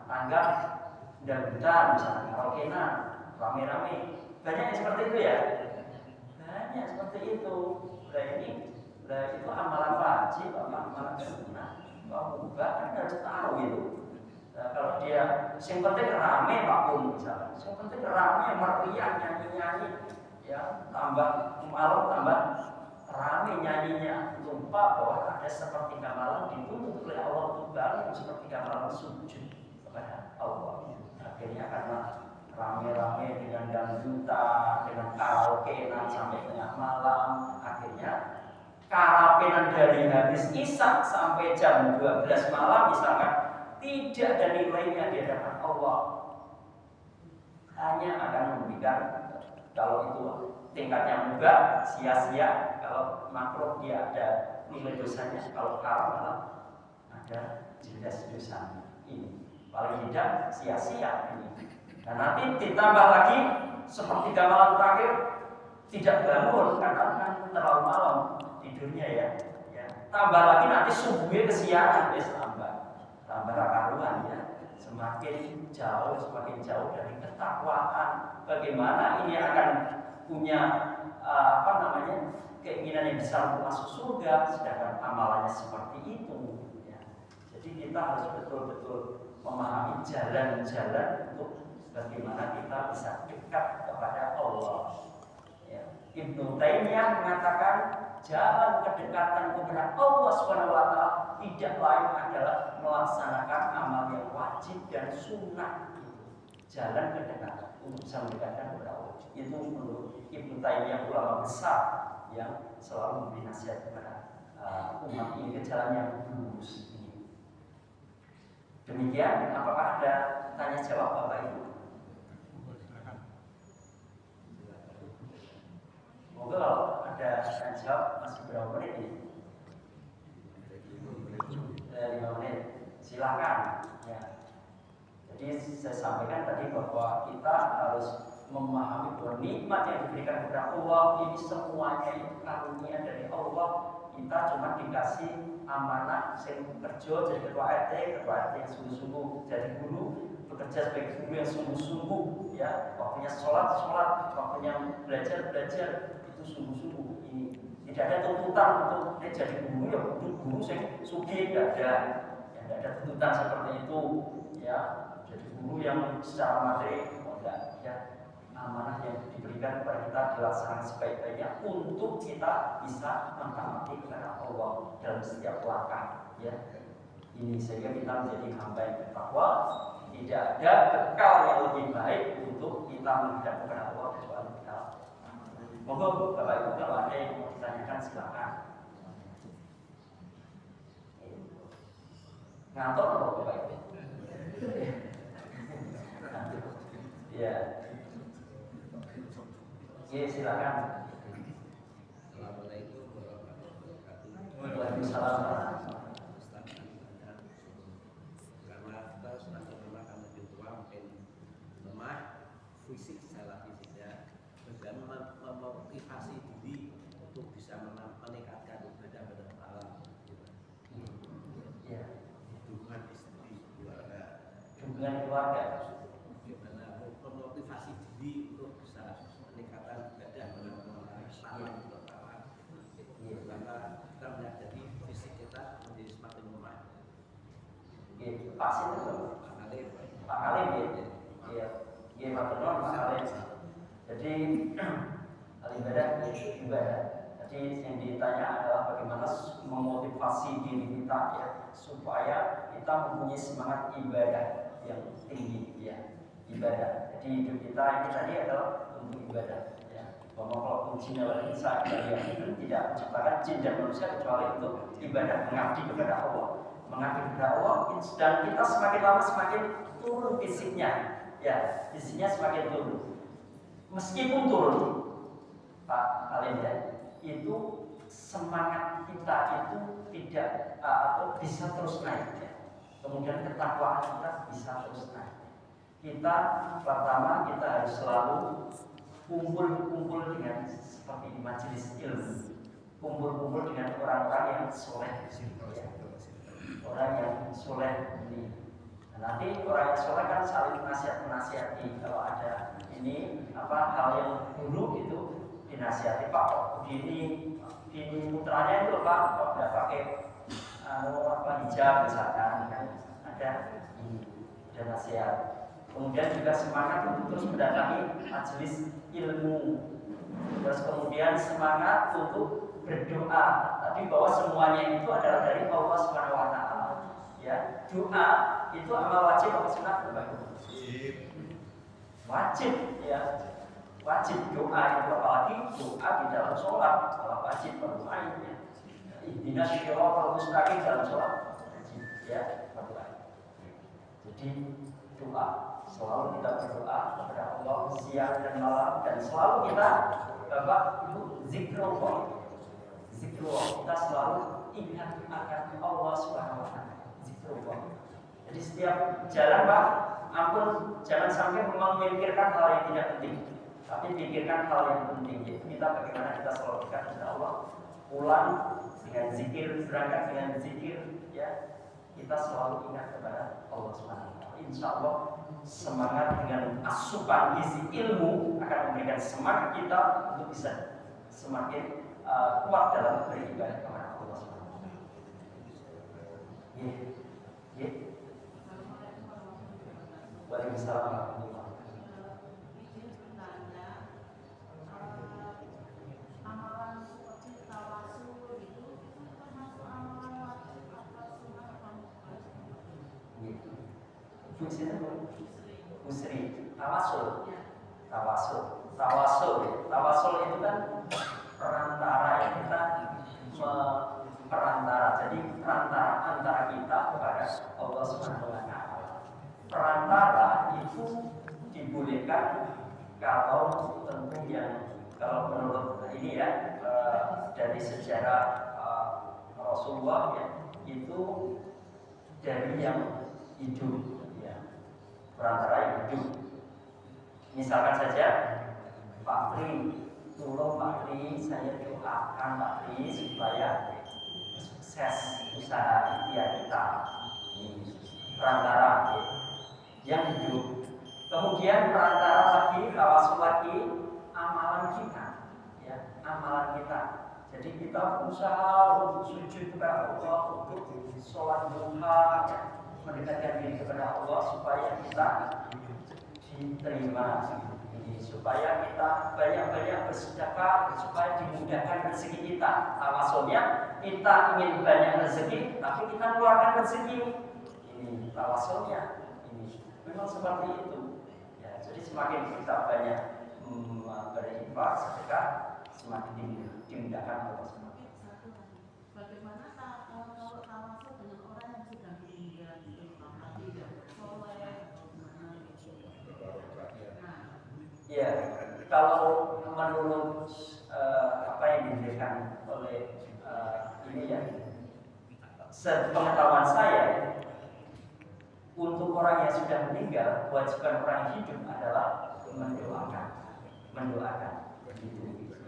tanggal dangdutan misalnya, karaokean rame-rame, banyak yang seperti itu ya, banyak seperti itu. Itu amalan wajib, amalan sunnah. Kalau enggak kan harus tahu itu. Nah, kalau dia yang penting rame apapun misalnya, yang penting rame meriah nyanyi, ya tambah malam tambah rame nyanyinya, lupa bahwa ada sepertiga malam dituntut oleh Allah untuk bangun sepertiga malam sujud kepada Allah. Akhirnya karena rame-rame dengan dangdutan, dengan karaokean sampai tengah malam. Akhirnya karaokean dari habis isya sampai jam 12 malam misalkan tidak ada nilainya di hadapan Allah. Hanya akan memberikan, kalau itu tingkatnya mudah sia-sia, kalau makruh dia ada nilai dosanya, kalau haram malah ada jelas dosanya. Ini paling tidak sia-sia ini. Dan nanti ditambah lagi sepertiga malam terakhir tidak bangun karena kan terlalu malam tidurnya ya. Tambah lagi nanti subuhnya kesiangan, tambah karuan ya. Semakin jauh dari ketakwaan. Bagaimana ini akan punya keinginan yang besar untuk masuk surga, sedangkan amalannya seperti itu. Ya. Jadi kita harus betul-betul memahami jalan-jalan untuk bagaimana kita bisa dekat kepada Allah. Ya. Ibnu Taimiyah mengatakan jalan kedekatan kepada Allah SWT tidak lain adalah melaksanakan amal yang wajib dan sunnah. Jalan kedekatan untuk bisa mendekatkan kepada Allah. Itu menurut Ibnu Taimiyah, ulama besar yang selalu memberi nasihat kepada umat ini ke jalan yang lurus ini. Demikian, apakah ada tanya jawab Bapak Ibu? Moga kalau ada tanya jawab masih berapa menit ini? 5 menit. Silakan. Ya. Jadi saya sampaikan tadi bahwa kita harus memahami bahwa nikmat yang diberikan kepada Allah ini semuanya itu karunia dari Allah. Kita cuma dikasih amanah sing kerja jadi ketua RT yang sungguh-sungguh, jadi guru bekerja sebagai guru yang sungguh-sungguh, ya waktunya sholat, waktunya belajar itu sungguh-sungguh. Ini tidak ada tuntutan untuk jadi guru ya guru yang sugih, tidak ada tuntutan seperti itu, ya jadi guru yang secara materi enggak, ya amanah yang diberikan kepada kita dilaksanakan sebaik-baiknya untuk kita bisa mentaati kepada Allah dalam setiap langkah, ya. Ini sehingga kita menjadi hamba yang bertakwa, tidak ada bekal yang lebih baik untuk kita menghadap kepada Allah kecuali kita. Monggo Bapak Ibu kalau ada yang mau ditanyakan silakan. Ngantor atau Bapak Ibu? Ya. Ya silakan. Assalamualaikum warahmatullahi wabarakatuh. Waalaikumsalam. Karena kita sudah terima karena tua mungkin lemah fisik secara fisiknya dan memotivasi diri untuk bisa meningkatkan ibadah pada Allah. Ya. Dukungan istri, keluarga. Dukungan keluarga. Bagaimana memotivasi diri untuk bisa meningkatkan ibadah pada Allah terutama. Karena kita menyadari fisik kita menjadi semakin lemah. Gitu, pasti itu Pak Kalim ya. Iya, iya Pak Benon, Pak Kalim. Jadi ibadah. Jadi yang ditanya adalah bagaimana memotivasi diri kita ya supaya kita mempunyai semangat ibadah yang tinggi ya ibadah. Jadi hidup kita ini tadi adalah untuk ibadah. Kalau jin wal insa yang tidak menciptakan jin dan manusia kecuali untuk ibadah, mengabdi kepada Allah. Mengabdi kepada Allah dan kita semakin lama semakin turun fisiknya. Ya, fisiknya semakin turun. Meskipun turun, Pak Alim ya, itu semangat kita itu tidak atau bisa terus naik ya. Kemudian ketakwaan kita bisa terus naik. Kita pertama kita harus selalu kumpul dengan seperti di majelis ilmu, kumpul dengan orang-orang yang soleh, ya. Orang yang soleh ini. Nah, nanti orang yang soleh kan saling menasihati kalau ada ini hal yang buruk itu dinasihati Pak. Begini putranya itu Pak, kok nggak pakai hijab misalkan kan ada nasihat. Kemudian juga semangat untuk terus mendatangi majelis ilmu. Terus kemudian semangat untuk berdoa. Tapi bahwa semuanya itu adalah dari Allah Subhanahu wa taala. Ya, doa itu amal wajib atau sunat? wajib ya, wajib doa itu, apalagi doa di dalam sholat malah wajib berdoanya. Ihdinas shiratal mustaqim dalam sholat wajib ya berdoa. Jadi doa, selalu kita berdoa kepada Allah siang dan malam, dan selalu kita Bapak Ibu zikrullah, kita selalu ingat akan Allah Subhanahu wa taala, zikrullah. Jadi setiap jalan Pak, ampun jangan sampai memikirkan hal yang tidak penting, tapi pikirkan hal yang penting, yaitu kita bagaimana kita selalu dekat kepada Allah. Pulang dengan zikir, berangkat dengan zikir, ya kita selalu ingat kepada Allah Subhanahu wa taala. Insya Allah semangat dengan asupan gizi ilmu akan memberikan semangat kita untuk bisa semakin kuat dalam beribadah kepada Allah Subhanahu wa taala. Waalaikumsalam warahmatullahi wabarakatuh. Izin bertanya, amalan seperti tawasul itu termasuk amalan wajib atau sunnah atau mubah? Usri, tawasul itu kan perantara ya, kita perantara. Jadi perantara antara kita kepada Allah Subhanahu wa taala. Perantara itu dibolehkan kalau tentu yang, kalau menurut ini ya dari sejarah Rasulullah ya, itu dari yang hidup ya, perantara yang hidup. Misalkan saja Pak Tri, tolong Pak Tri, saya doakan Pak Tri supaya sukses usaha ikhtiar kita. Ini perantara ya, yang hidup. Kemudian perantara lagi, tawasul lagi, amalan kita ya, amalan kita. Jadi kita berusaha untuk sujud kepada Allah, untuk sholat duha ya, mendekatkan diri kepada Allah supaya kita diterima ini, supaya kita banyak-banyak bersedekah, supaya dimudahkan rezeki kita. Tawasulnya kita ingin banyak rezeki, tapi kita keluarkan rezeki. Ini tawasulnya, ini memang seperti itu. Ya, jadi semakin kita banyak berinfak, sedekah, semakin dimudahkan Allah SWT. Bagaimana kalau tawasul dengan orang yang sudah meninggal, mati dan soleh atau gimana gitu? Ya, kalau menurut apa yang diberikan oleh ini ya, sepengetahuan saya, untuk orang yang sudah meninggal, kewajiban orang yang hidup adalah mendoakan.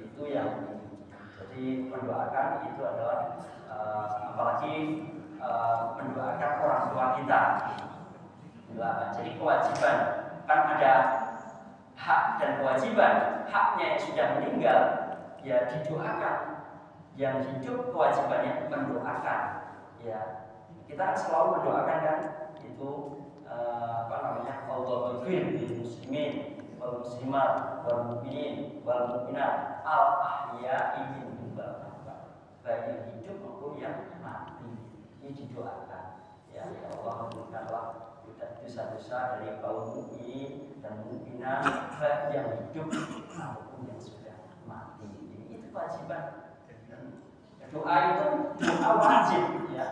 Itu yang jadi mendoakan itu adalah apalagi mendoakan orang tua kita. Mendoakan. Jadi kewajiban, kan ada hak dan kewajiban. Haknya yang sudah meninggal ya didoakan, yang hidup kewajibannya mendoakan. Ya, kita selalu mendoakan kan itu apa namanya, Allahumma ighfir lil muslimin wal muslimat wal mu'minin wal mu'minat al ahya'i minhum wal amwat, baik yang hidup maupun yang mati. Ini didoakan ya, ya Allah, ampunikanlah dosa-dosa dari kaum mukmin dan mukminat, baik yang hidup maupun yang sudah mati. Ini itu kewajiban. Doa itu doa wajib ya,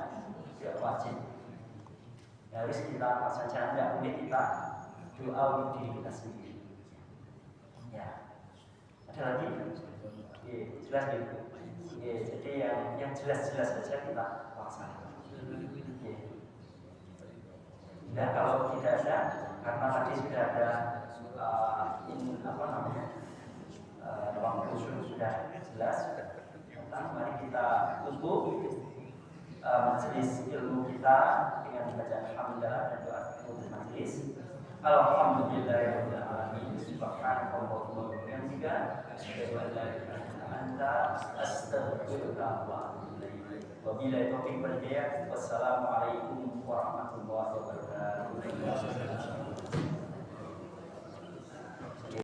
doa wajib. Harus kita saja, tidak boleh kita doa untuk diri kita sendiri. Ya, ada lagi? Oke, jelas gitu. Oke, jadi yang jelas-jelas saja kita laksanakan. Oke. Nah, kalau tidak ada, karena tadi sudah ada apa namanya, waktu sudah jelas. Mari kita tutup majelis ilmu kita dengan membaca alhamdulillah dan doa tutup majelis. Alhamdulillahirabbil alamin. Subhanallah wa bihamdihi, asyhadu an la ilaha illa anta, astaghfiruka wa atubu ilaik. Wabillahi taufiq wal hidayah. Wassalamualaikum warahmatullahi wabarakatuh.